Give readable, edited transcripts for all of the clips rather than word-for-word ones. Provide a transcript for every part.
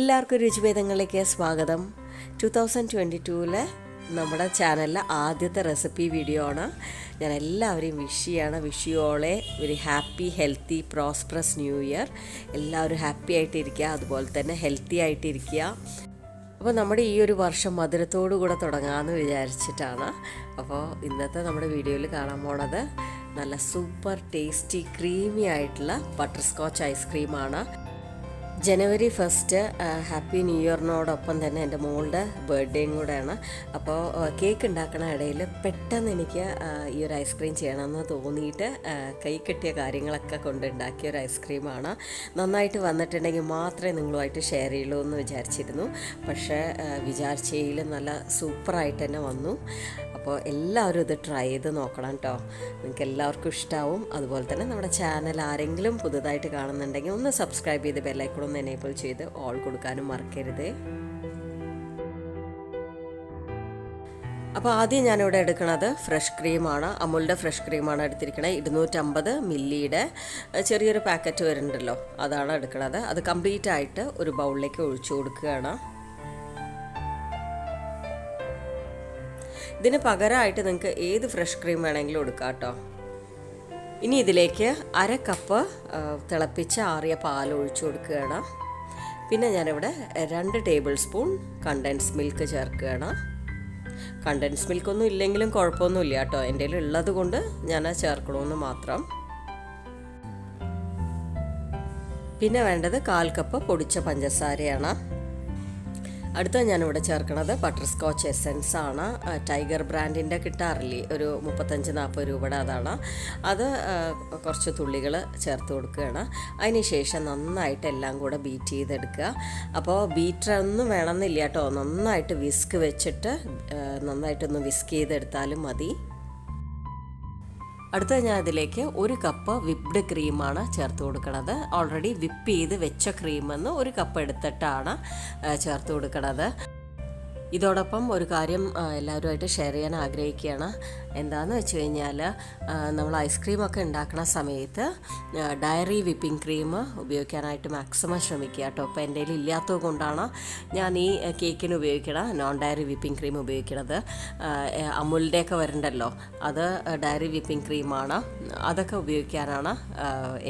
എല്ലാവർക്കും രുചിഭേദങ്ങളിലേക്ക് സ്വാഗതം. 2022 നമ്മുടെ ചാനലിലെ ആദ്യത്തെ റെസിപ്പി വീഡിയോ ആണ്. ഞാൻ എല്ലാവരെയും wish you all A very happy healthy prosperous new year. എല്ലാവരും ഹാപ്പി ആയിട്ടിരിക്കുക, അതുപോലെ തന്നെ ഹെൽത്തി ആയിട്ടിരിക്കുക. അപ്പോൾ നമ്മുടെ ഈ ഒരു വർഷം മധുരത്തോടു കൂടെ തുടങ്ങാമെന്ന് വിചാരിച്ചിട്ടാണ്. അപ്പോൾ ഇന്നത്തെ നമ്മുടെ വീഡിയോയിൽ കാണാൻ പോണത് നല്ല സൂപ്പർ ടേസ്റ്റി ക്രീമി ആയിട്ടുള്ള ബട്ടർസ്കോച്ച് ഐസ്ക്രീമാണ്. ജനുവരി 1 ഹാപ്പി ന്യൂ ഇയറിനോടൊപ്പം തന്നെ എൻ്റെ മോളുടെ ബർത്ത്ഡേയും കൂടെയാണ്. അപ്പോൾ കേക്ക് ഉണ്ടാക്കണ ഇടയിൽ പെട്ടെന്ന് എനിക്ക് ഈ ഒരു ഐസ്ക്രീം ചെയ്യണമെന്ന് തോന്നിയിട്ട് കൈ കിട്ടിയ കാര്യങ്ങളൊക്കെ കൊണ്ട് ഉണ്ടാക്കിയ ഒരു ഐസ്ക്രീമാണ്. നന്നായിട്ട് വന്നിട്ടുണ്ടെങ്കിൽ മാത്രമേ നിങ്ങളുമായിട്ട് ഷെയർ ചെയ്യുള്ളൂ എന്ന് വിചാരിച്ചിരുന്നു. പക്ഷേ വിചാരിച്ചതിൽ നല്ല സൂപ്പറായിട്ട് തന്നെ വന്നു. അപ്പോൾ എല്ലാവരും ഇത് ട്രൈ ചെയ്ത് നോക്കണം കേട്ടോ. നിങ്ങൾക്ക് എല്ലാവർക്കും ഇഷ്ടമാവും. അതുപോലെ തന്നെ നമ്മുടെ ചാനൽ ആരെങ്കിലും പുതുതായിട്ട് കാണുന്നുണ്ടെങ്കിൽ ഒന്ന് സബ്സ്ക്രൈബ് ചെയ്ത് ബെല്ലൈക്കൺ ഒന്ന് എനേബിൾ ചെയ്ത് ഓൾ കൊടുക്കാനും മറക്കരുത്. അപ്പോൾ ആദ്യം ഞാനിവിടെ എടുക്കുന്നത് ഫ്രഷ് ക്രീമാണ്. അമുലിൻ്റെ ഫ്രഷ് ക്രീമാണ് എടുത്തിരിക്കുന്നത്. 250 മില്ലിയുടെ ചെറിയൊരു പാക്കറ്റ് വരുന്നുണ്ടല്ലോ, അതാണ് എടുക്കുന്നത്. അത് കംപ്ലീറ്റ് ആയിട്ട് ഒരു ബൗളിലേക്ക് ഒഴിച്ചു കൊടുക്കുകയാണ്. ഇതിന് പകരമായിട്ട് നിങ്ങൾക്ക് ഏത് ഫ്രഷ് ക്രീം വേണമെങ്കിലും എടുക്കാം കേട്ടോ. ഇനി ഇതിലേക്ക് 1/2 കപ്പ് തിളപ്പിച്ച ആറിയ പാൽ ഒഴിച്ചു കൊടുക്കുകയാണ്. പിന്നെ ഞാനിവിടെ 2 ടേബിൾ സ്പൂൺ കണ്ടൻസ് മിൽക്ക് ചേർക്കുകയാണ്. കണ്ടൻസ് മിൽക്കൊന്നും ഇല്ലെങ്കിലും കുഴപ്പമൊന്നുമില്ല കേട്ടോ, എൻ്റെ കയ്യിൽ ഉള്ളത് കൊണ്ട് ഞാൻ ചേർക്കണമെന്ന് മാത്രം. പിന്നെ വേണ്ടത് 1/4 കപ്പ് പൊടിച്ച പഞ്ചസാരയാണ്. അടുത്ത ഞാനിവിടെ ചേർക്കുന്നത് ബട്ടർസ്കോച്ച് എസൻസ് ആണ്. ടൈഗർ ബ്രാൻഡിൻ്റെ കിട്ടാറില്ലേ, ഒരു 35-40 രൂപയുടെ അതാണ്. അത് കുറച്ച് തുള്ളികൾ ചേർത്ത് കൊടുക്കുകയാണ്. അതിനുശേഷം നന്നായിട്ട് എല്ലാം കൂടെ ബീറ്റ് ചെയ്തെടുക്കുക. അപ്പോൾ ബീറ്ററൊന്നും വേണമെന്നില്ല കേട്ടോ, നന്നായിട്ട് വിസ്ക് വെച്ചിട്ട് നന്നായിട്ടൊന്ന് വിസ്ക് ചെയ്തെടുത്താലും മതി. അടുത്ത ഞാൻ അതിലേക്ക് 1 കപ്പ് വിപ്ഡ് ക്രീമാണ് ചേർത്ത് കൊടുക്കുന്നത്. ഓൾറെഡി വിപ്പ് ചെയ്ത് വെച്ച ക്രീമെന്ന് 1 കപ്പ് എടുത്തിട്ടാണ് ചേർത്ത് കൊടുക്കുന്നത്. ഇതോടൊപ്പം ഒരു കാര്യം എല്ലാവരുമായിട്ട് ഷെയർ ചെയ്യാൻ ആഗ്രഹിക്കുകയാണ്. എന്താണെന്ന് വെച്ച് കഴിഞ്ഞാൽ നമ്മൾ ഐസ്ക്രീമൊക്കെ ഉണ്ടാക്കുന്ന സമയത്ത് ഡയറി വിപ്പിംഗ് ക്രീം ഉപയോഗിക്കാനായിട്ട് മാക്സിമം ശ്രമിക്കുക കേട്ടോ. അപ്പോൾ എൻ്റെ കയ്യിൽ ഇല്ലാത്തത് കൊണ്ടാണ് ഞാൻ ഈ കേക്കിന് ഉപയോഗിക്കണ നോൺ ഡയറി വിപ്പിംഗ് ക്രീം ഉപയോഗിക്കുന്നത്. അമുലിൻ്റെയൊക്കെ വരുന്നുണ്ടല്ലോ, അത് ഡയറി വിപ്പിംഗ് ക്രീമാണ്. അതൊക്കെ ഉപയോഗിക്കാനാണ്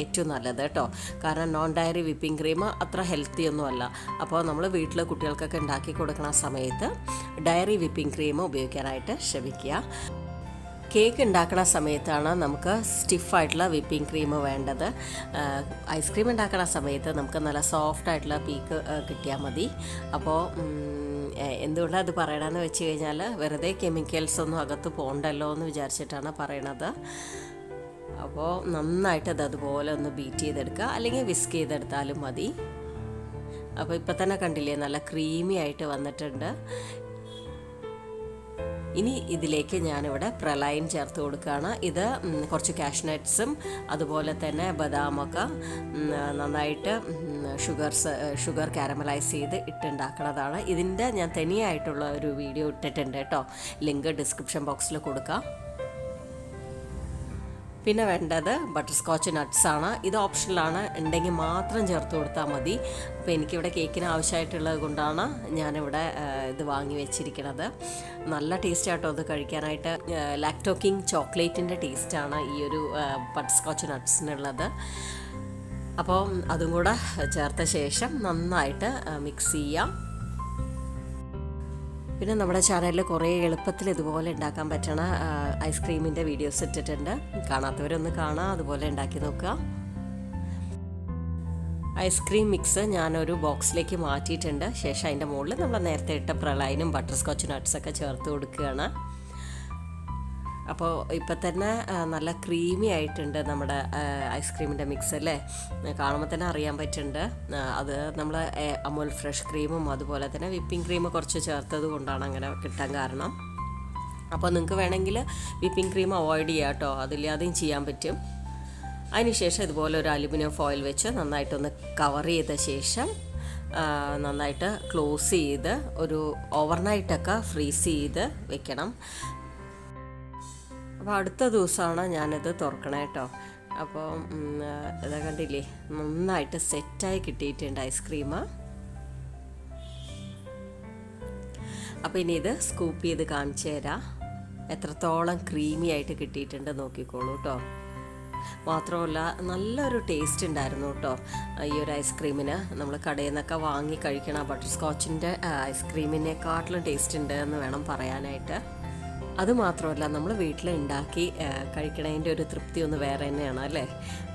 ഏറ്റവും നല്ലത് കേട്ടോ. കാരണം നോൺ ഡയറി വിപ്പിംഗ് ക്രീം അത്ര ഹെൽത്തി ഒന്നുമല്ല. അപ്പോൾ നമ്മൾ വീട്ടിൽ കുട്ടികൾക്കൊക്കെ ഉണ്ടാക്കി കൊടുക്കുന്ന സമയത്ത് ഡയറി വിപ്പിംഗ് ക്രീം ഉപയോഗിക്കാനായിട്ട് ശ്രമിക്കുക. കേക്ക് ഉണ്ടാക്കുന്ന സമയത്താണ് നമുക്ക് സ്റ്റിഫായിട്ടുള്ള വിപ്പിംഗ് ക്രീം വേണ്ടത്. ഐസ്ക്രീം ഉണ്ടാക്കുന്ന സമയത്ത് നമുക്ക് നല്ല സോഫ്റ്റായിട്ടുള്ള പീക്ക് കിട്ടിയാൽ മതി. അപ്പോൾ എന്തുകൊണ്ടാണ് അത് പറയണമെന്ന് വെച്ച് കഴിഞ്ഞാൽ വെറുതെ കെമിക്കൽസ് ഒന്നും അകത്ത് പോകണ്ടല്ലോ എന്ന് വിചാരിച്ചിട്ടാണ് പറയണത്. അപ്പോൾ നന്നായിട്ട് അത് അതുപോലെ ഒന്ന് ബീറ്റ് ചെയ്തെടുക്കുക, അല്ലെങ്കിൽ വിസ്ക് ചെയ്തെടുത്താലും മതി. അപ്പോൾ ഇപ്പം തന്നെ കണ്ടില്ലേ, നല്ല ക്രീമി ആയിട്ട് വന്നിട്ടുണ്ട്. ഇനി ഇതിലേക്ക് ഞാനിവിടെ പ്രലൈൻ ചേർത്ത് കൊടുക്കുകയാണ്. ഇത് കുറച്ച് കാഷ്നട്ട്സും അതുപോലെ തന്നെ ബദാമൊക്കെ നന്നായിട്ട് ഷുഗർ കാരമലൈസ് ചെയ്ത് ഇട്ടുണ്ടാക്കുന്നതാണ്. ഇതിൻ്റെ ഞാൻ തനിയായിട്ടുള്ള ഒരു വീഡിയോ ഇട്ടിട്ടുണ്ട് കേട്ടോ, ലിങ്ക് ഡിസ്ക്രിപ്ഷൻ ബോക്സിൽ കൊടുക്കാം. പിന്നെ വേണ്ടത് ബട്ടർസ്കോച്ച് നട്ട്സാണ്. ഇത് ഓപ്ഷനിലാണ്, ഉണ്ടെങ്കിൽ മാത്രം ചേർത്ത് കൊടുത്താൽ മതി. അപ്പോൾ എനിക്കിവിടെ കേക്കിന് ആവശ്യമായിട്ടുള്ളത് കൊണ്ടാണ് ഞാനിവിടെ ഇത് വാങ്ങി വെച്ചിരിക്കുന്നത്. നല്ല ടേസ്റ്റ് ആട്ടോ അത് കഴിക്കാനായിട്ട്. ലാക്ടോ കിങ് ചോക്ലേറ്റിൻ്റെ ടേസ്റ്റാണ് ഈ ഒരു ബട്ടർസ്കോച്ച് നട്ട്സിനുള്ളത്. അപ്പോൾ അതും കൂടെ ചേർത്ത ശേഷം നന്നായിട്ട് മിക്സ് ചെയ്യാം. പിന്നെ നമ്മുടെ ചാനലിൽ കുറേ എളുപ്പത്തിൽ ഇതുപോലെ ഉണ്ടാക്കാൻ പറ്റണ ഐസ്ക്രീമിൻ്റെ വീഡിയോസ് ഇട്ടിട്ടുണ്ട്. കാണാത്തവരൊന്ന് കാണാം, അതുപോലെ ഉണ്ടാക്കി നോക്കുക. ഐസ്ക്രീം മിക്സ് ഞാനൊരു ബോക്സിലേക്ക് മാറ്റിയിട്ടുണ്ട്. ശേഷം അതിൻ്റെ മുകളിൽ നമ്മൾ നേരത്തെ ഇട്ട പ്രലൈനും ബട്ടർസ്കോച്ച് നട്ട്സൊക്കെ ചേർത്ത് കൊടുക്കുകയാണ്. അപ്പോൾ ഇപ്പം തന്നെ നല്ല ക്രീമി ആയിട്ടുണ്ട് നമ്മുടെ ഐസ്ക്രീമിൻ്റെ മിക്സ് അല്ലേ, കാണുമ്പോൾ തന്നെ അറിയാൻ പറ്റുന്നുണ്ട്. അത് നമ്മൾ അമുൽ ഫ്രഷ് ക്രീമും അതുപോലെ തന്നെ വിപ്പിംഗ് ക്രീം കുറച്ച് ചേർത്തത് കൊണ്ടാണ് അങ്ങനെ കിട്ടാൻ കാരണം. അപ്പോൾ നിങ്ങൾക്ക് വേണമെങ്കിൽ വിപ്പിംഗ് ക്രീം അവോയ്ഡ് ചെയ്യാം കേട്ടോ, അതില്ലാതെയും ചെയ്യാൻ പറ്റും. അതിനുശേഷം ഇതുപോലെ ഒരു അലുമിനിയം ഫോയിൽ വെച്ച് നന്നായിട്ടൊന്ന് കവർ ചെയ്ത ശേഷം നന്നായിട്ട് ക്ലോസ് ചെയ്ത് ഒരു ഓവർനൈറ്റൊക്കെ ഫ്രീസ് ചെയ്ത് വെക്കണം. അപ്പോൾ അടുത്ത ദിവസമാണ് ഞാനിത് തുറക്കണേ കേട്ടോ. അപ്പോൾ ഇതാ കണ്ടില്ലേ, നന്നായിട്ട് സെറ്റായി കിട്ടിയിട്ടുണ്ട് ഐസ്ക്രീം. അപ്പോൾ ഇനി ഇത് സ്കൂപ്പ് ചെയ്ത് കാണിച്ചു തരാം. എത്രത്തോളം ക്രീമി ആയിട്ട് കിട്ടിയിട്ടുണ്ട് നോക്കിക്കോളൂ കേട്ടോ. മാത്രമല്ല നല്ലൊരു ടേസ്റ്റ് ഉണ്ടായിരുന്നു കേട്ടോ ഈ ഒരു ഐസ്ക്രീമിന്. നമ്മൾ കടയിൽ നിന്നൊക്കെ വാങ്ങി കഴിക്കണ ബട്ടർസ്കോച്ചിൻ്റെ ഐസ്ക്രീമിനെക്കാട്ടിലും ടേസ്റ്റ് ഉണ്ട് എന്ന് വേണം പറയാനായിട്ട്. അതുമാത്രമല്ല നമ്മൾ വീട്ടിൽ ഉണ്ടാക്കി കഴിക്കണതിൻ്റെ ഒരു തൃപ്തി ഒന്ന് വേറെ തന്നെയാണ് അല്ലേ.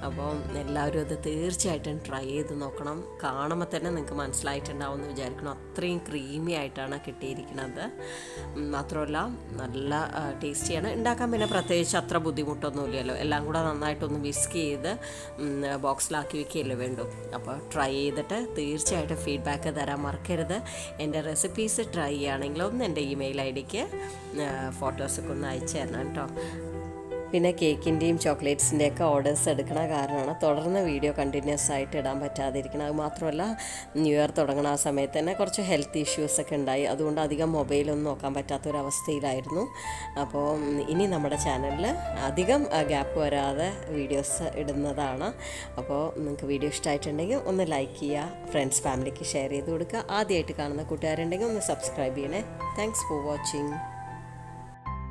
അപ്പോൾ എല്ലാവരും അത് തീർച്ചയായിട്ടും ട്രൈ ചെയ്ത് നോക്കണം. കാണുമ്പോൾ തന്നെ നിങ്ങൾക്ക് മനസ്സിലായിട്ടുണ്ടാവും എന്ന് വിചാരിക്കണം. അത്രയും ക്രീമി ആയിട്ടാണ് കിട്ടിയിരിക്കുന്നത്. മാത്രമല്ല നല്ല ടേസ്റ്റിയാണ്. ഉണ്ടാക്കാൻ പിന്നെ പ്രത്യേകിച്ച് അത്ര ബുദ്ധിമുട്ടൊന്നുമില്ലല്ലോ. എല്ലാം കൂടെ നന്നായിട്ടൊന്ന് വിസ്ക് ചെയ്ത് ബോക്സിലാക്കി വെക്കുകയല്ലേ വേണ്ടു. അപ്പോൾ ട്രൈ ചെയ്തിട്ട് തീർച്ചയായിട്ടും ഫീഡ്ബാക്ക് തരാൻ മറക്കരുത്. എൻ്റെ റെസിപ്പീസ് ട്രൈ ചെയ്യുകയാണെങ്കിൽ ഒന്ന് എൻ്റെ ഇമെയിൽ ഐഡിക്ക് ഫോട്ടോസൊക്കെ ഒന്ന് അയച്ചു തരണം കേട്ടോ. പിന്നെ കേക്കിൻ്റെയും ചോക്ലേറ്റ്സിൻ്റെയൊക്കെ ഓർഡേഴ്സ് എടുക്കണ കാരണമാണ് തുടർന്ന് വീഡിയോ കണ്ടിന്യൂസ് ആയിട്ട് ഇടാൻ പറ്റാതിരിക്കണം. അത് മാത്രമല്ല ന്യൂ ഇയർ തുടങ്ങണ ആ സമയത്ത് തന്നെ കുറച്ച് ഹെൽത്ത് ഇഷ്യൂസൊക്കെ ഉണ്ടായി. അതുകൊണ്ട് അധികം മൊബൈലൊന്നും നോക്കാൻ പറ്റാത്തൊരവസ്ഥയിലായിരുന്നു. അപ്പോൾ ഇനി നമ്മുടെ ചാനലിൽ അധികം ഗ്യാപ്പ് വരാതെ വീഡിയോസ് ഇടുന്നതാണ്. അപ്പോൾ നിങ്ങൾക്ക് വീഡിയോ ഇഷ്ടമായിട്ടുണ്ടെങ്കിൽ ഒന്ന് ലൈക്ക് ചെയ്യുക, ഫ്രണ്ട്സ് ഫാമിലിക്ക് ഷെയർ ചെയ്ത് കൊടുക്കുക. ആദ്യമായിട്ട് കാണുന്ന കൂട്ടുകാരുണ്ടെങ്കിൽ ഒന്ന് സബ്സ്ക്രൈബ് ചെയ്യണേ. Thanks for watching.